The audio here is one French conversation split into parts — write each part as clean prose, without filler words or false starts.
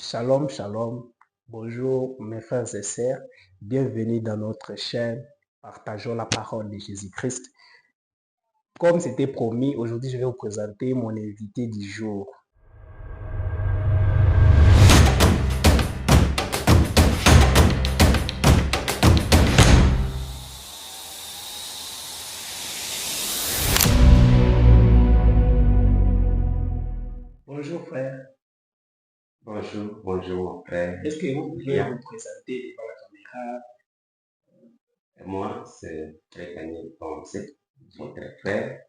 Shalom, shalom. Bonjour mes frères et sœurs. Bienvenue dans notre chaîne. Partageons la parole de Jésus-Christ. Comme c'était promis, aujourd'hui je vais vous présenter mon invité du jour. Bonjour frère. Bonjour, bonjour mon frère. Est-ce que vous pouvez Bien. vous présenter devant la caméra? Moi, c'est Frère Daniel Ponce, votre frère,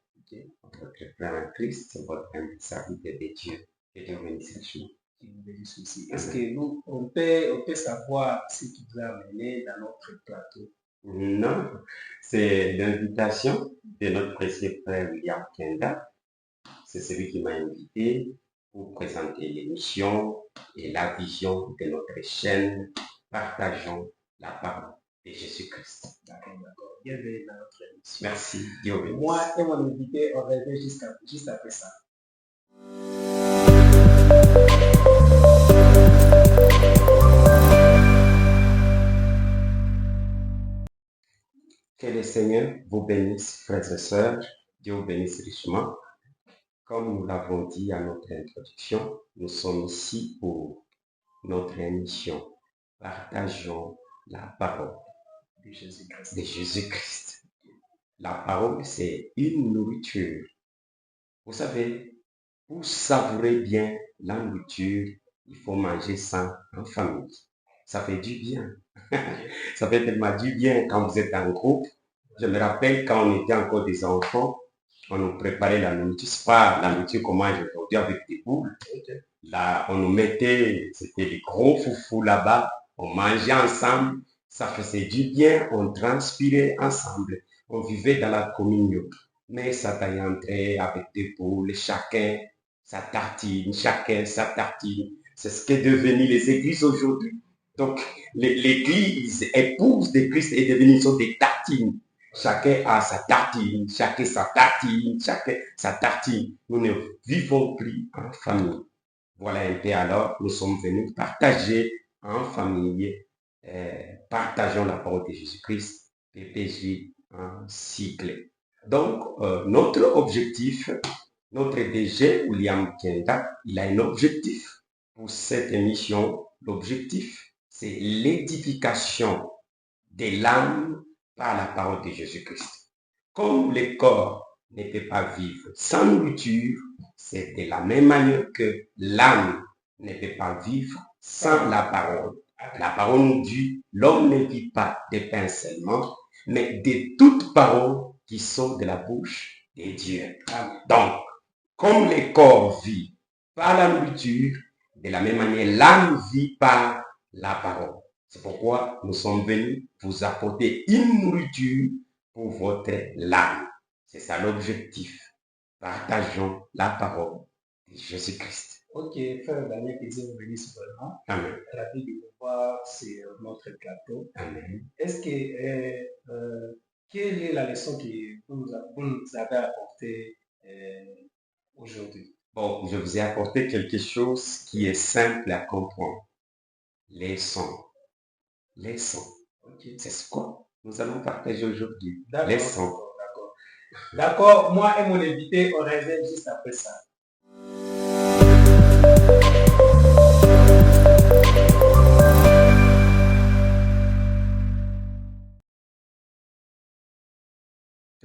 votre frère en Christ, votre humble serviteur de Dieu. Que Dieu bénisse richement. Qui vous bénisse aussi. Est-ce que on peut savoir ce qui vous a amené dans notre plateau? Non, c'est l'invitation de notre précieux frère William Kenda. C'est celui qui m'a invité pour présenter l'émission et la vision de notre chaîne. Partageons la parole de Jésus-Christ. D'accord. Bienvenue dans notre émission. Merci, Dieu bénisse. Moi et mon invité, on revient juste après ça. Que le Seigneur vous bénisse, frères et sœurs. Dieu vous bénisse richement. Comme nous l'avons dit à notre introduction, nous sommes ici pour notre émission. Partageons la parole De Jésus-Christ. de Jésus-Christ. La parole, c'est une nourriture. Vous savez, pour savourer bien la nourriture, il faut manger ça en famille. Ça fait du bien. Ça fait tellement du bien quand vous êtes en groupe. Je me rappelle quand on était encore des enfants, on nous préparait la nourriture. C'est pas la nourriture qu'on mange aujourd'hui avec des boules. Là, on nous mettait, c'était des gros foufous là-bas. On mangeait ensemble. Ça faisait du bien. On transpirait ensemble. On vivait dans la communion. Mais ça est entré avec des boules. Chacun sa tartine. Chacun sa tartine. C'est ce qu'est devenu les églises aujourd'hui. Donc, l'église épouse de Christ est devenue sur des tartines. Chacun a sa tartine, chacun sa tartine, chacun sa tartine. Nous ne vivons plus en famille. Voilà un peu alors, nous sommes venus partager en famille, partageons la parole de Jésus-Christ, PPJ en cycle. Donc, notre objectif, notre DG, William Kenda, il a un objectif pour cette émission. L'objectif, c'est l'édification de l'âme par la parole de Jésus-Christ. Comme le corps ne peut pas vivre sans nourriture, c'est de la même manière que l'âme ne peut pas vivre sans la parole. La parole nous dit, l'homme ne vit pas de pain seulement, mais de toutes paroles qui sont de la bouche de Dieu. Donc, comme le corps vit par la nourriture, de la même manière, l'âme vit par la parole. C'est pourquoi nous sommes venus vous apporter une nourriture pour votre âme. C'est ça l'objectif. Partageons la parole de Jésus-Christ. Ok, frère Daniel, que Dieu vous bénisse vraiment. Amen. Ravi de vous voir sur notre plateau. Amen. Est-ce que, quelle est la leçon que vous nous avez apportée aujourd'hui? Bon, je vous ai apporté quelque chose qui est simple à comprendre. Les sons. Les sons. Okay. C'est ce que nous allons partager aujourd'hui. D'accord. Les sons. D'accord. Moi et mon invité, on revient juste après ça.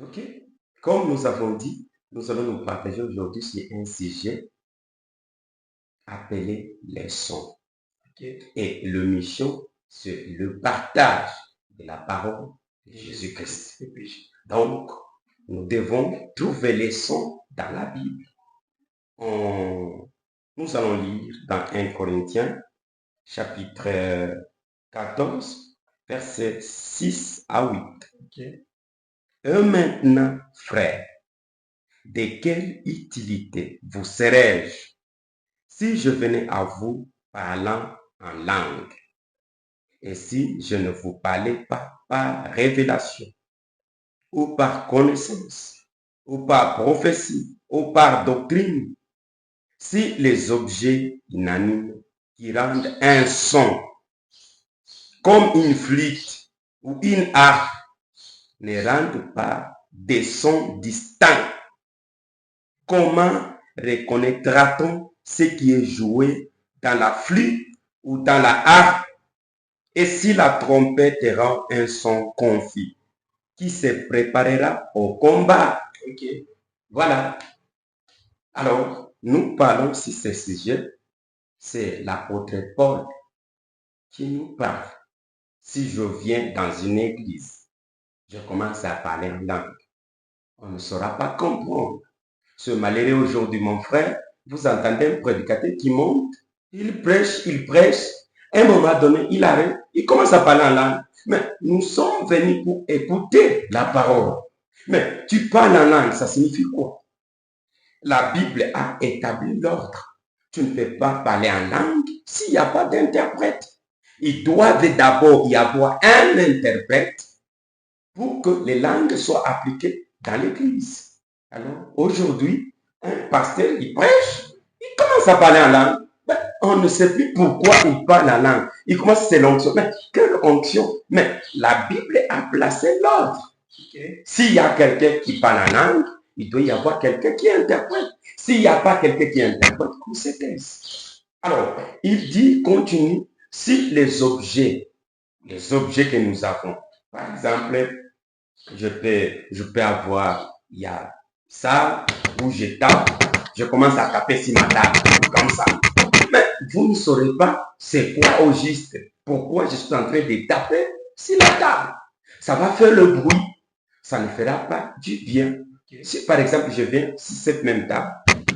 Ok. Comme nous avons dit, nous allons nous partager aujourd'hui sur un sujet appelé les sons. Okay. Et le mission, c'est le partage de la parole de Jésus-Christ. Donc, nous devons trouver les sons dans la Bible. Nous allons lire dans 1 Corinthiens, chapitre 14, versets 6 à 8. Okay. Et maintenant, frères, de quelle utilité vous serais-je si je venais à vous parlant en langue, et si je ne vous parlais pas par révélation, ou par connaissance, ou par prophétie, ou par doctrine, si les objets inanimes qui rendent un son, comme une flûte ou une harpe, ne rendent pas des sons distincts. Comment reconnaîtra-t-on ce qui est joué dans la flûte ou dans la harpe? Et si la trompette rend un son confus, qui se préparera au combat? Ok, voilà. Alors, nous parlons sur ce sujet. C'est l'apôtre Paul qui nous parle. Si je viens dans une église, je commence à parler en langue, on ne saura pas comprendre. Ce malheureux aujourd'hui, mon frère, vous entendez un prédicateur qui monte, il prêche, à un moment donné, il arrête, il commence à parler en langue. Mais nous sommes venus pour écouter la parole. Mais tu parles en langue, ça signifie quoi? La Bible a établi l'ordre. Tu ne peux pas parler en langue s'il n'y a pas d'interprète. Il doit d'abord y avoir un interprète pour que les langues soient appliquées dans l'église. Alors, aujourd'hui, un pasteur, il prêche, il commence à parler en langue. Ben, on ne sait plus pourquoi il parle en langue. Il commence, c'est l'onction. Mais quelle onction? Mais la Bible a placé l'ordre. Okay. S'il y a quelqu'un qui parle en langue, il doit y avoir quelqu'un qui interprète. S'il n'y a pas quelqu'un qui interprète, on se taise. Alors, il dit, continue, si les objets que nous avons, par exemple, je peux avoir, il y a ça, où je tape, je commence à taper sur ma table, comme ça. Mais vous ne saurez pas c'est quoi au juste, pourquoi je suis en train de taper sur la table. Ça va faire le bruit, ça ne fera pas du bien. Si par exemple je viens sur cette même table,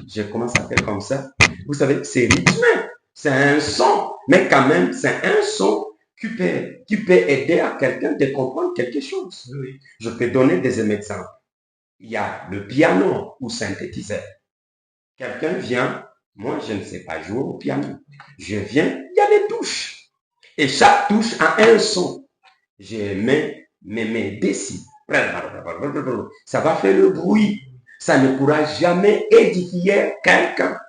je commence à faire comme ça, vous savez, c'est rythmé, c'est un son, mais quand même, c'est un son qui peut aider à quelqu'un de comprendre quelque chose. Oui. Je peux donner des exemples. Il y a le piano ou synthétiseur. Quelqu'un vient, moi je ne sais pas jouer au piano. Je viens, il y a des touches. Et chaque touche a un son. Je mets mes mains dessus. Ça va faire le bruit. Ça ne pourra jamais édifier quelqu'un.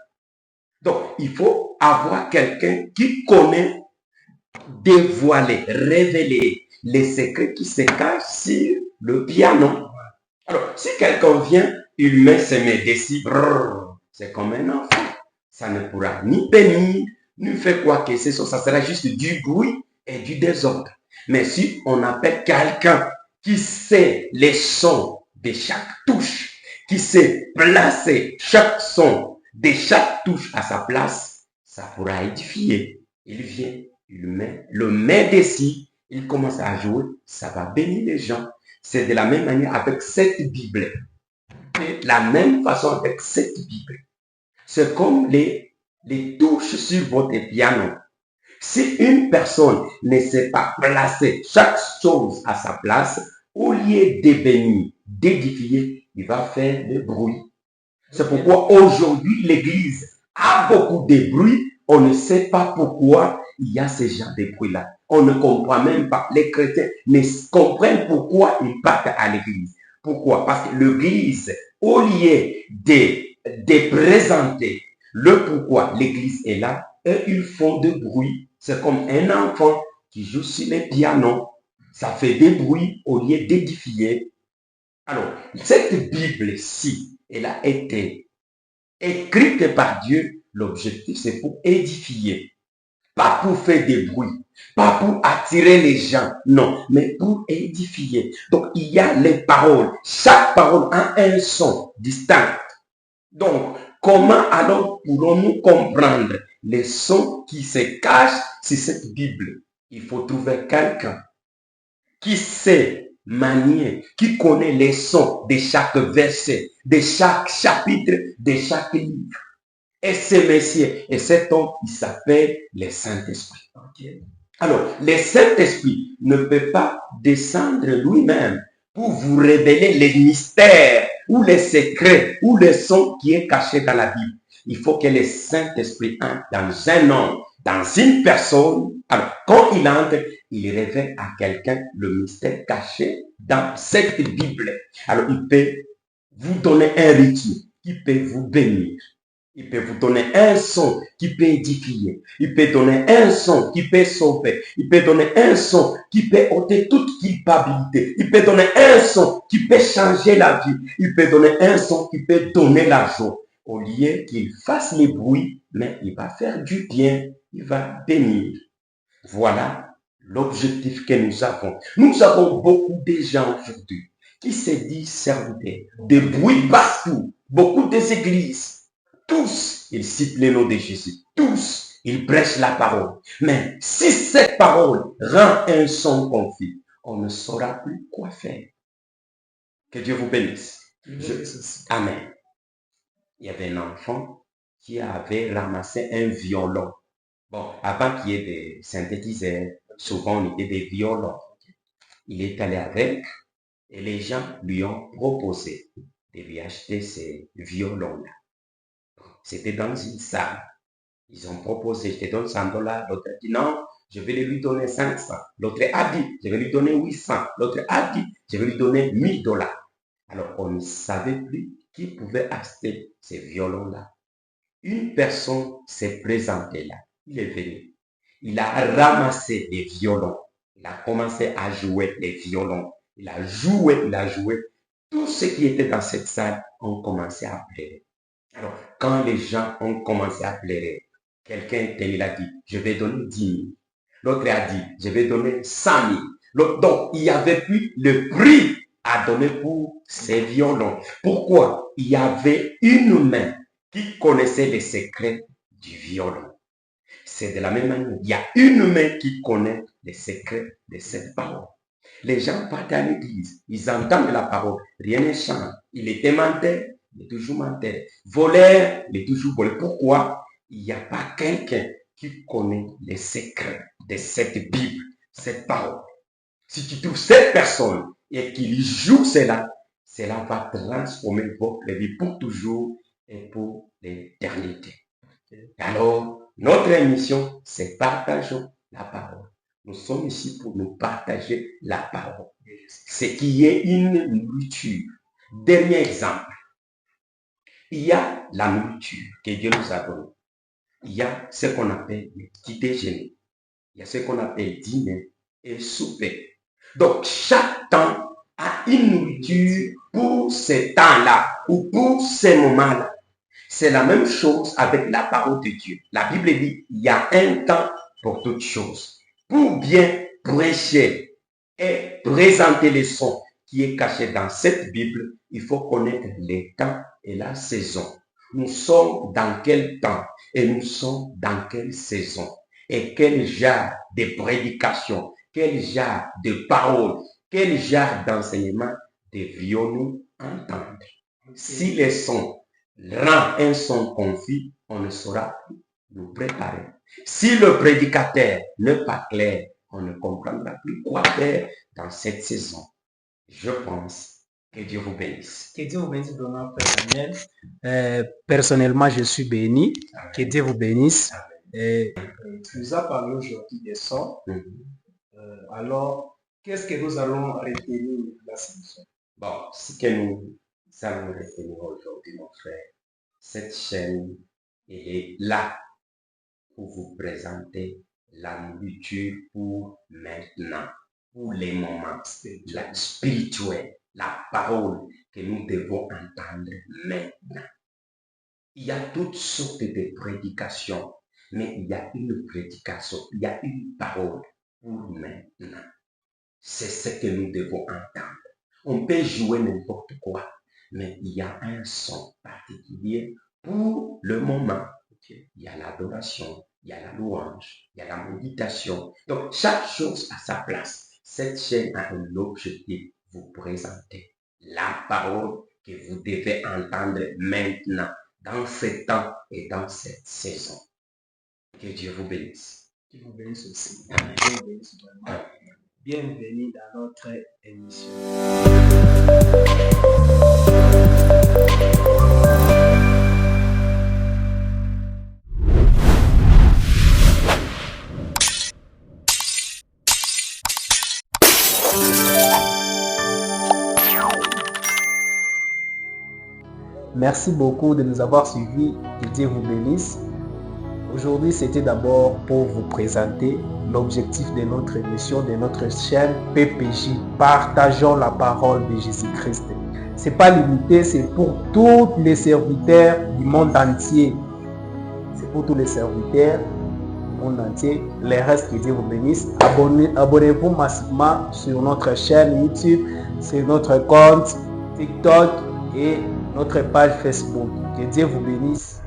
Donc, il faut avoir quelqu'un qui connaît dévoiler, révéler les secrets qui se cachent sur le piano. Alors, si quelqu'un vient, il met ses mains dessus, c'est comme un enfant. Ça ne pourra ni bénir, ni faire quoi que ce soit. Ça sera juste du bruit et du désordre. Mais si on appelle quelqu'un qui sait les sons de chaque touche, qui sait placer chaque son de chaque touche à sa place, ça pourra édifier. Il vient, il met le met dessus, il commence à jouer, ça va bénir les gens. C'est de la même manière avec cette Bible. De la même façon avec cette Bible. C'est comme les touches sur votre piano. Si une personne ne sait pas placer chaque chose à sa place, au lieu de bénir, d'édifier, il va faire du bruit. C'est pourquoi aujourd'hui l'Église a beaucoup de bruit. On ne sait pas pourquoi il y a ce genre de bruit-là. On ne comprend même pas. Les chrétiens ne comprennent pourquoi ils partent à l'église. Pourquoi? Parce que l'église, au lieu de présenter le pourquoi l'église est là, eux, ils font de bruit. C'est comme un enfant qui joue sur les pianos. Ça fait des bruits au lieu d'édifier. Alors, cette Bible-ci, elle a été écrite par Dieu. L'objectif, c'est pour édifier. Pas pour faire des bruits, pas pour attirer les gens, non, mais pour édifier. Donc, il y a les paroles. Chaque parole a un son distinct. Donc, comment alors pourrons-nous comprendre les sons qui se cachent sur cette Bible? Il faut trouver quelqu'un qui sait manier, qui connaît les sons de chaque verset, de chaque chapitre, de chaque livre. Et ce messieurs, et cet homme, il s'appelle le Saint-Esprit. Okay. Alors, le Saint-Esprit ne peut pas descendre lui-même pour vous révéler les mystères ou les secrets ou les sons qui est caché dans la Bible. Il faut que le Saint-Esprit entre dans un homme, dans une personne. Alors, quand il entre, il révèle à quelqu'un le mystère caché dans cette Bible. Alors, il peut vous donner un rythme qui peut vous bénir. Il peut vous donner un son qui peut édifier. Il peut donner un son qui peut sauver. Il peut donner un son qui peut ôter toute culpabilité. Il peut donner un son qui peut changer la vie. Il peut donner un son qui peut donner la joie. Au lieu qu'il fasse les bruits, mais il va faire du bien. Il va bénir. Voilà l'objectif que nous avons. Nous avons beaucoup de gens aujourd'hui qui se disent serviteurs. Des bruits partout. Beaucoup des églises. Tous, ils citent le nom de Jésus. Tous, ils prêchent la parole. Mais si cette parole rend un son confus, on ne saura plus quoi faire. Que Dieu vous bénisse. Amen. Il y avait un enfant qui avait ramassé un violon. Bon, avant qu'il y ait des synthétiseurs, souvent on était des violons. Il est allé avec et les gens lui ont proposé de lui acheter ces violons-là. C'était dans une salle. Ils ont proposé, je te donne $100. L'autre a dit non, je vais lui donner 500. L'autre a dit, je vais lui donner 800. L'autre a dit, je vais lui donner $1000. Alors, on ne savait plus qui pouvait acheter ces violons-là. Une personne s'est présentée là. Il est venu. Il a ramassé les violons. Il a commencé à jouer les violons. Il a joué. Tous ceux qui étaient dans cette salle ont commencé à pleurer. Alors, quand les gens ont commencé à pleurer, quelqu'un il a dit, je vais donner 10 000. L'autre a dit, je vais donner 100 000. Donc, il n'y avait plus le prix à donner pour ces violons. Pourquoi? Il y avait une main qui connaissait les secrets du violon. C'est de la même manière. Il y a une main qui connaît les secrets de cette parole. Les gens partent à l'église, ils entendent la parole, rien ne change. Il était menteur, il est toujours menteur. Voleur, il est toujours voleur. Pourquoi? Il n'y a pas quelqu'un qui connaît les secrets de cette Bible, cette parole. Si tu trouves cette personne et qu'il joue cela, cela va transformer votre vie pour toujours et pour l'éternité. Alors, notre émission, c'est partageons la parole. Nous sommes ici pour nous partager la parole. C'est qu'il y ait une nourriture. Dernier exemple. Il y a la nourriture que Dieu nous a donnée. Il y a ce qu'on appelle le petit déjeuner. Il y a ce qu'on appelle dîner et souper. Donc, chaque temps a une nourriture pour ce temps-là ou pour ces moments-là. C'est la même chose avec la parole de Dieu. La Bible dit, il y a un temps pour toutes choses. Pour bien prêcher et présenter les sons qui est caché dans cette Bible, il faut connaître les temps et la saison. Nous sommes dans quel temps et nous sommes dans quelle saison? Et quel genre de prédication, quel genre de parole, quel genre d'enseignement devrions-nous entendre? Si les sons rend un son confus, on ne saura plus nous préparer. Si le prédicateur n'est pas clair, on ne comprendra plus quoi faire dans cette saison. Je pense que Dieu vous bénisse. Que Dieu vous bénisse vraiment, Frère Daniel. Personnellement, je suis béni. Amen. Que Dieu vous bénisse. Tu nous as parlé aujourd'hui des sons. Alors, qu'est-ce que nous allons retenir de la solution? Bon, ce que nous allons retenir aujourd'hui, mon frère, cette chaîne est là pour vous présenter la nourriture pour maintenant, pour les moments spirituels, la parole que nous devons entendre maintenant. Il y a toutes sortes de prédications, mais il y a une prédication, il y a une parole pour maintenant. C'est ce que nous devons entendre. On peut jouer n'importe quoi, mais il y a un son particulier pour le moment. Il y a l'adoration, il y a la louange, il y a la méditation. Donc, chaque chose a sa place. Cette chaîne a un objectif, vous présenter la parole que vous devez entendre maintenant, dans ce temps et dans cette saison. Que Dieu vous bénisse. Que Dieu vous bénisse aussi. Amen. Dieu vous bénisse vraiment. Bienvenue dans notre émission. Merci beaucoup de nous avoir suivis. Que Dieu vous bénisse. Aujourd'hui, c'était d'abord pour vous présenter l'objectif de notre émission, de notre chaîne PPJ. Partageons la parole de Jésus-Christ. Ce n'est pas limité, c'est pour tous les serviteurs du monde entier. C'est pour tous les serviteurs du monde entier. Les restes, que Dieu vous bénisse. Abonnez-vous massivement sur notre chaîne YouTube, sur notre compte TikTok et notre page Facebook. Que Dieu vous bénisse.